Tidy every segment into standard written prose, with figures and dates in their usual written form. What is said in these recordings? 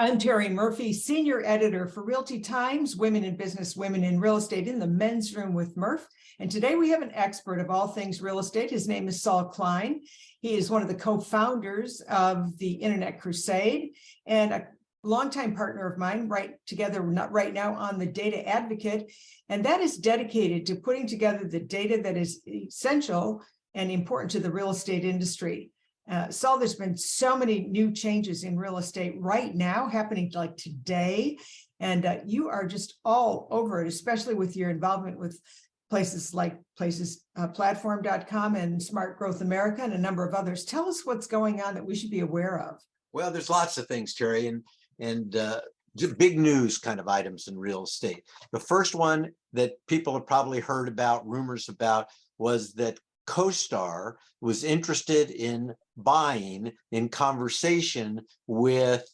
I'm Terry Murphy, Senior Editor for Realty Times, Women in Business, Women in Real Estate in the Men's Room with Murph. And today we have an expert of all things real estate. His name is Saul Klein. He is one of the co-founders of the Internet Crusade and a longtime partner of mine, not right now on the Data Advocate. And that is dedicated to putting together the data that is essential and important to the real estate industry. Saul, there's been so many new changes in real estate right now happening like today, and you are just all over it, especially with your involvement with places like platform.com and Smart Growth America and a number of others. Tell us what's going on that we should be aware of. Well, there's lots of things, Terry, and big news kind of items in real estate. The first one that people have probably heard about, rumors about, was that CoStar was interested in buying in conversation with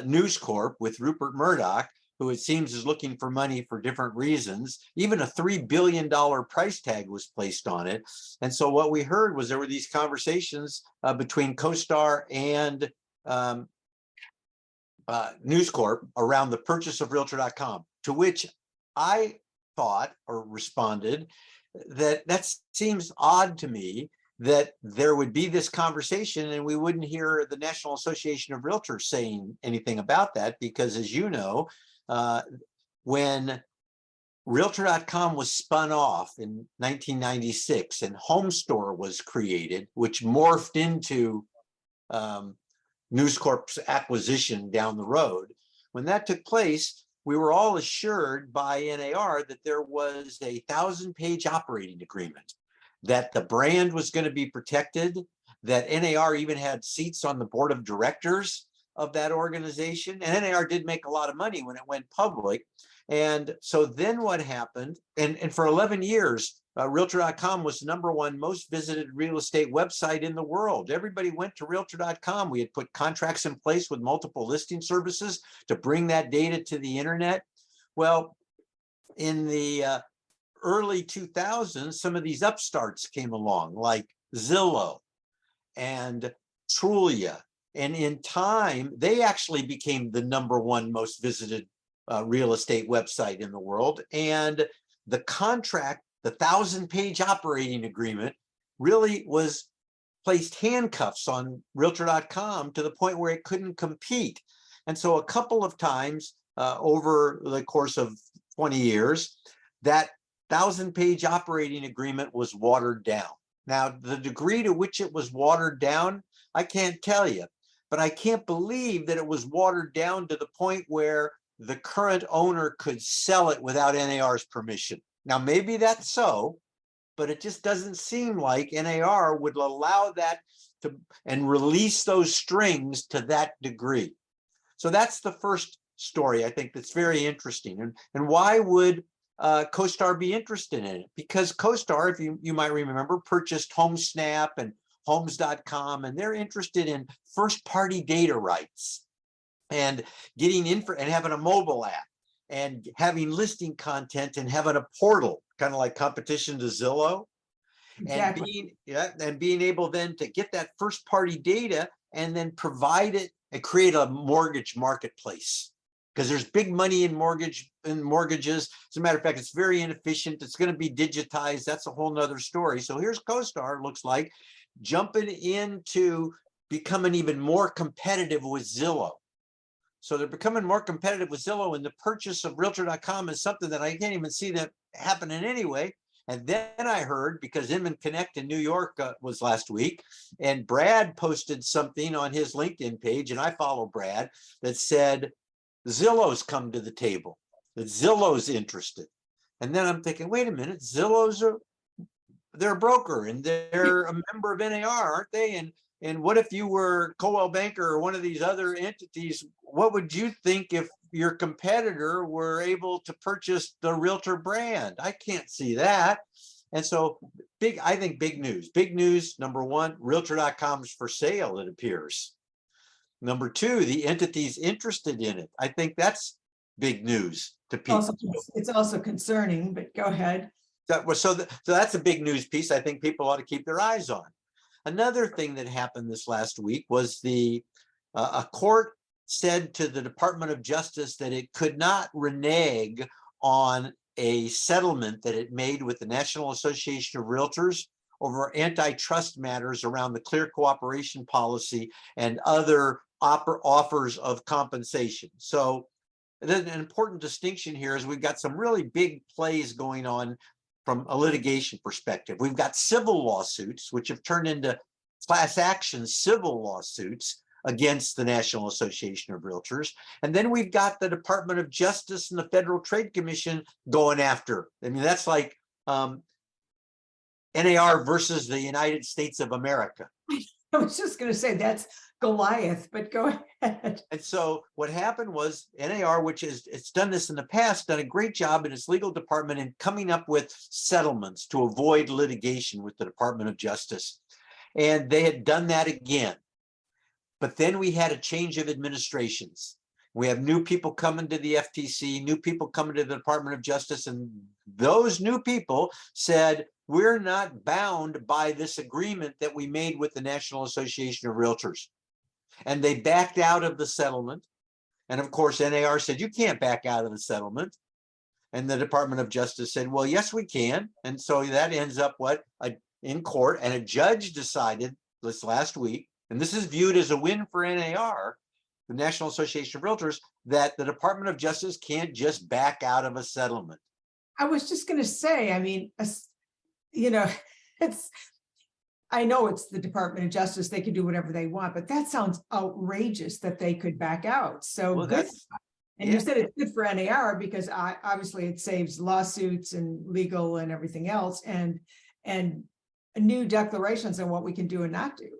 News Corp, with Rupert Murdoch, who it seems is looking for money for different reasons. Even a $3 billion price tag was placed on it. And so what we heard was there were these conversations between CoStar and News Corp around the purchase of Realtor.com, to which I thought or responded that seems odd to me, that there would be this conversation and we wouldn't hear the National Association of Realtors saying anything about that, because as you know, when Realtor.com was spun off in 1996 and Home Store was created, which morphed into News Corp's acquisition down the road, when that took place, we were all assured by NAR that there was a 1,000-page operating agreement, that the brand was going to be protected, that NAR even had seats on the board of directors of that organization. And NAR did make a lot of money when it went public. And so then what happened, and for 11 years, Realtor.com was the #1 most visited real estate website in the world. Everybody went to Realtor.com. We had put contracts in place with multiple listing services to bring that data to the internet. Well, in the early 2000s, some of these upstarts came along, like Zillow and Trulia. And in time, they actually became the #1 most visited real estate website in the world. And the contract, the 1,000-page operating agreement, really was placed handcuffs on Realtor.com to the point where it couldn't compete. And so a couple of times over the course of 20 years, that 1,000-page operating agreement was watered down. Now, the degree to which it was watered down, I can't tell you, but I can't believe that it was watered down to the point where the current owner could sell it without NAR's permission. Now, maybe that's so, but it just doesn't seem like NAR would allow that to and release those strings to that degree. So that's the first story I think that's very interesting. And why would CoStar be interested in it? Because CoStar, if you might remember, purchased HomeSnap and Homes.com, and they're interested in first-party data rights and getting info and having a mobile app and having listing content and having a portal, kind of like competition to Zillow. Exactly. And being able then to get that first-party data and then provide it and create a mortgage marketplace. Because there's big money in mortgages. As a matter of fact, it's very inefficient. It's going to be digitized. That's a whole nother story. So here's CoStar, looks like, jumping into becoming even more competitive with Zillow. So they're becoming more competitive with Zillow, and the purchase of Realtor.com is something that I can't even see that happening anyway. And then I heard, because Inman Connect in New York was last week, and Brad posted something on his LinkedIn page, and I follow Brad, that said, Zillow's come to the table, that Zillow's interested. And then I'm thinking, wait a minute, they're a broker and they're a member of NAR, aren't they? And what if you were Coldwell Banker or one of these other entities? What would you think if your competitor were able to purchase the Realtor brand? I can't see that. And so I think big news. Big news, #1, Realtor.com is for sale, it appears. #2, the entity's interested in it. I think that's big news to people. It's also concerning, but go ahead. So that's a big news piece I think people ought to keep their eyes on. Another thing that happened this last week was a court said to the Department of Justice that it could not renege on a settlement that it made with the National Association of Realtors over antitrust matters around the clear cooperation policy and other offers of compensation. So an important distinction here is we've got some really big plays going on from a litigation perspective. We've got civil lawsuits, which have turned into class action civil lawsuits against the National Association of Realtors. And then we've got the Department of Justice and the Federal Trade Commission going after. I mean, that's like NAR versus the United States of America. I was just going to say that's Goliath, but go ahead. And so what happened was NAR, which is, it's done this in the past, done a great job in its legal department in coming up with settlements to avoid litigation with the Department of Justice. And they had done that again. But then we had a change of administrations. We have new people coming to the FTC, new people coming to the Department of Justice, and those new people said, we're not bound by this agreement that we made with the National Association of Realtors. And they backed out of the settlement. And of course, NAR said, you can't back out of the settlement. And the Department of Justice said, well, yes, we can. And so that ends up in court, and a judge decided this last week, and this is viewed as a win for NAR, the National Association of Realtors, that the Department of Justice can't just back out of a settlement. I was just going to say, I mean, you know, I know it's the Department of Justice, they can do whatever they want, but that sounds outrageous that they could back out. So well, good. And yeah. You said it's good for NAR because obviously it saves lawsuits and legal and everything else, and new declarations on what we can do and not do.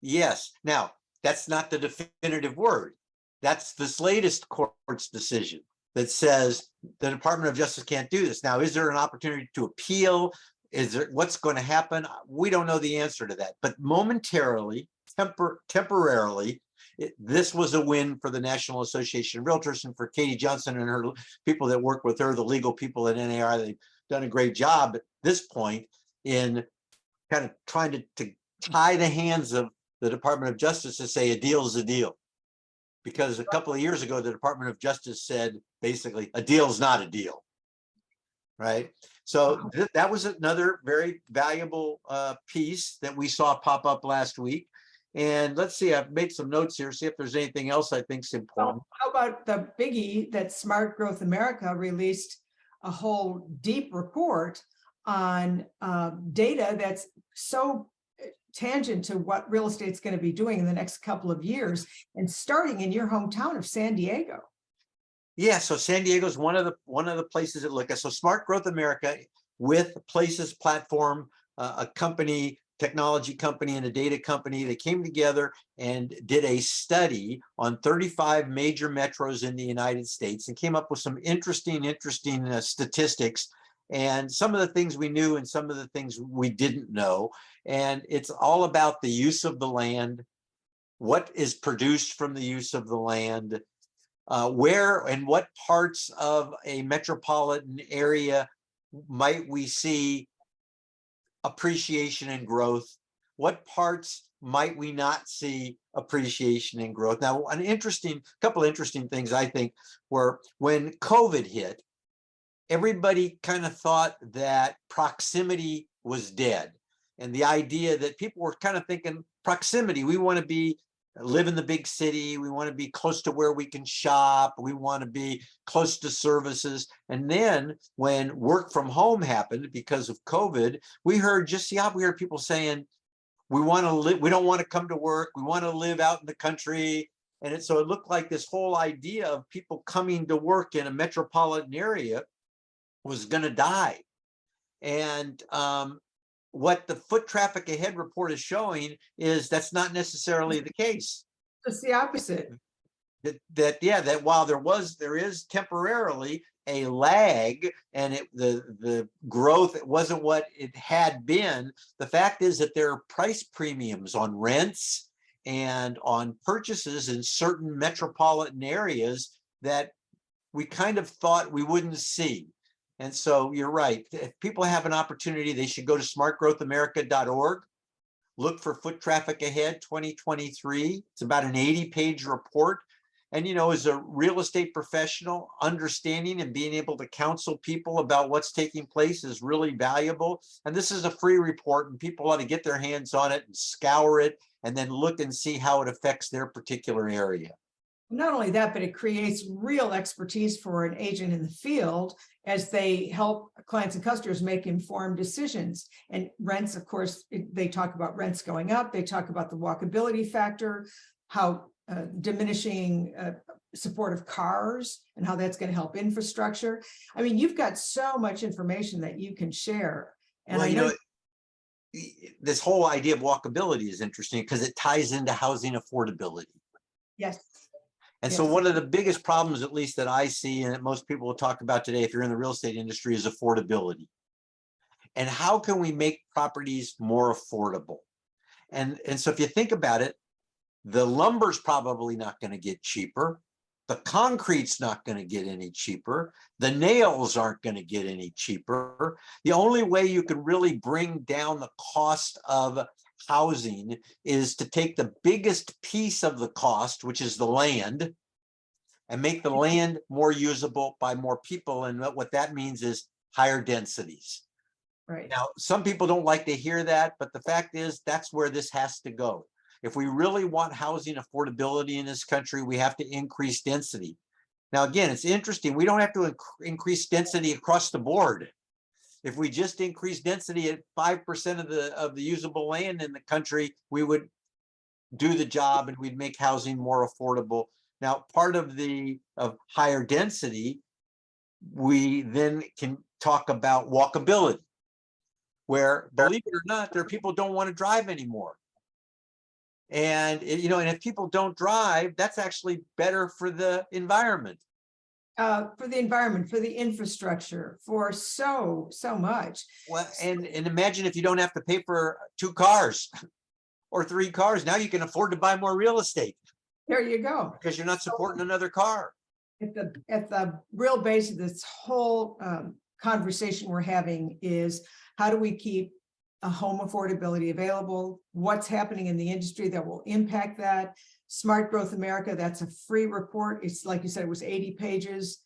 Yes. Now, that's not the definitive word. That's this latest court's decision that says the Department of Justice can't do this. Now, is there an opportunity to appeal? Is there, what's going to happen? We don't know the answer to that. But momentarily, temporarily, this was a win for the National Association of Realtors and for Katie Johnson and her people that work with her, the legal people at NAR. They've done a great job at this point in kind of trying to tie the hands of the Department of Justice to say a deal is a deal. Because a couple of years ago, the Department of Justice said, basically, a deal is not a deal, right? So that was another very valuable piece that we saw pop up last week. And let's see, I've made some notes here, see if there's anything else I think is important. How about the biggie that Smart Growth America released a whole deep report on data that's so tangent to what real estate's going to be doing in the next couple of years, and starting in your hometown of San Diego. Yeah, so San Diego is one of the places that look at. So Smart Growth America with Places Platform, a company, technology company and a data company, they came together and did a study on 35 major metros in the United States and came up with some interesting statistics. And some of the things we knew and some of the things we didn't know. And it's all about the use of the land, what is produced from the use of the land, where and what parts of a metropolitan area might we see appreciation and growth, what parts might we not see appreciation and growth. Now, couple of interesting things I think were when COVID hit, everybody kind of thought that proximity was dead. And the idea that people were kind of thinking proximity, we want to live in the big city, we want to be close to where we can shop, we want to be close to services. And then when work from home happened because of COVID, we heard we heard people saying, we want to live, we don't want to come to work, we want to live out in the country. And so it looked like this whole idea of people coming to work in a metropolitan area was going to die. And what the foot traffic ahead report is showing is that's not necessarily the case. It's the opposite. That while there is temporarily a lag and the growth wasn't what it had been, the fact is that there are price premiums on rents and on purchases in certain metropolitan areas that we kind of thought we wouldn't see. And so you're right. If people have an opportunity, they should go to smartgrowthamerica.org, look for Foot Traffic Ahead 2023. It's about an 80-page report. And, as a real estate professional, understanding and being able to counsel people about what's taking place is really valuable. And this is a free report, and people ought to get their hands on it and scour it and then look and see how it affects their particular area. Not only that, but it creates real expertise for an agent in the field as they help clients and customers make informed decisions. And rents, of course, they talk about rents going up. They talk about the walkability factor, how diminishing support of cars and how that's going to help infrastructure. I mean, you've got so much information that you can share. And Well, I know this whole idea of walkability is interesting because it ties into housing affordability. yes. And so Yes. one of the biggest problems, at least that I see, and that most people will talk about today, if you're in the real estate industry, is affordability. And how can we make properties more affordable? And so if you think about it, the lumber's probably not going to get cheaper. The concrete's not going to get any cheaper. The nails aren't going to get any cheaper. The only way you can really bring down the cost of housing is to take the biggest piece of the cost, which is the land, and make the land more usable by more people. And what that means is higher densities. Right. Now, some people don't like to hear that, but the fact is that's where this has to go. If we really want housing affordability in this country, we have to increase density. Now, again, it's interesting. We don't have to increase density across the board. If we just increase density at 5% of the usable land in the country, we would do the job and we'd make housing more affordable. Now, part of higher density, we then can talk about walkability, where, believe it or not, there are people who don't want to drive anymore. And and if people don't drive, that's actually better for the environment. For the environment, for the infrastructure, for so much. Well, and imagine if you don't have to pay for 2 cars or 3 cars. Now you can afford to buy more real estate There you go. because you're not supporting another car. At the real base of this whole conversation we're having is, how do we keep a home affordability available? What's happening in the industry that will impact that? Smart Growth America, that's a free report. It's like you said, it was 80 pages.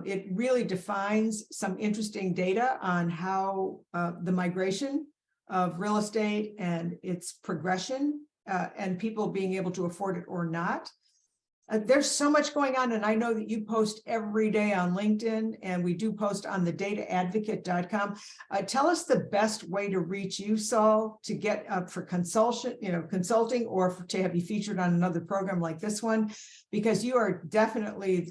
It really defines some interesting data on how the migration of real estate and its progression and people being able to afford it or not. There's so much going on, and I know that you post every day on LinkedIn, and we do post on the dataadvocate.com. Tell us the best way to reach you, Saul, to get up for consulting, or to have you featured on another program like this one, because you are definitely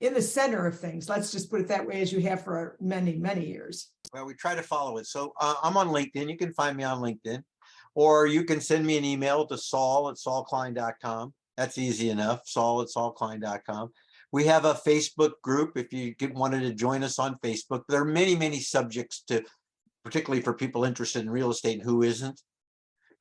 in the center of things. Let's just put it that way, as you have for many, many years. Well, we try to follow it. So I'm on LinkedIn. You can find me on LinkedIn. Or you can send me an email to saul@saulklein.com. That's easy enough, saul@saulklein.com. We have a Facebook group if you wanted to join us on Facebook. There are many, many subjects particularly for people interested in real estate and who isn't,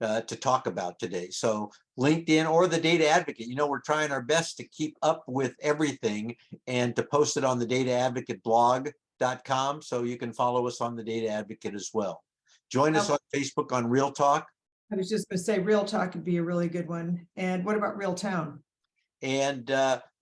to talk about today. So LinkedIn or the Data Advocate, we're trying our best to keep up with everything and to post it on the dataadvocateblog.com. So you can follow us on the Data Advocate as well. Join us on Facebook on Real Talk. I was just going to say, Real Talk would be a really good one. And what about Real Town? And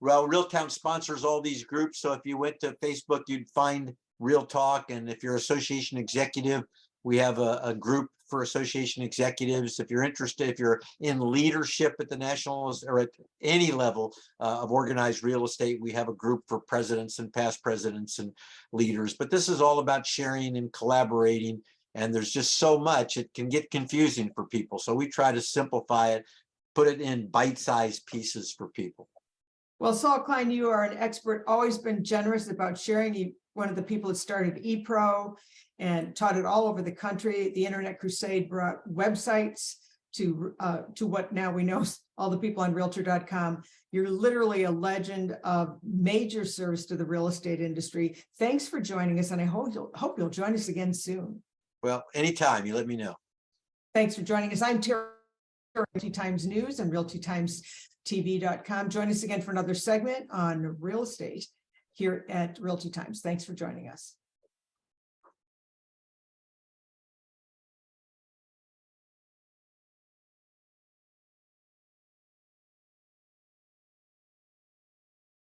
Real Town sponsors all these groups. So if you went to Facebook, you'd find Real Talk. And if you're association executive, we have a group for association executives. If you're interested, if you're in leadership at the national or at any level of organized real estate, we have a group for presidents and past presidents and leaders. But this is all about sharing and collaborating. And there's just so much, it can get confusing for people. So we try to simplify it, put it in bite-sized pieces for people. Well, Saul Klein, you are an expert, always been generous about sharing. One of the people that started ePro and taught it all over the country. The Internet Crusade brought websites to what now we know all the people on Realtor.com. You're literally a legend of major service to the real estate industry. Thanks for joining us, and I hope you'll join us again soon. Well, anytime, you let me know. Thanks for joining us. I'm Terry, Realty Times News and RealtyTimesTV.com. Join us again for another segment on real estate here at Realty Times. Thanks for joining us.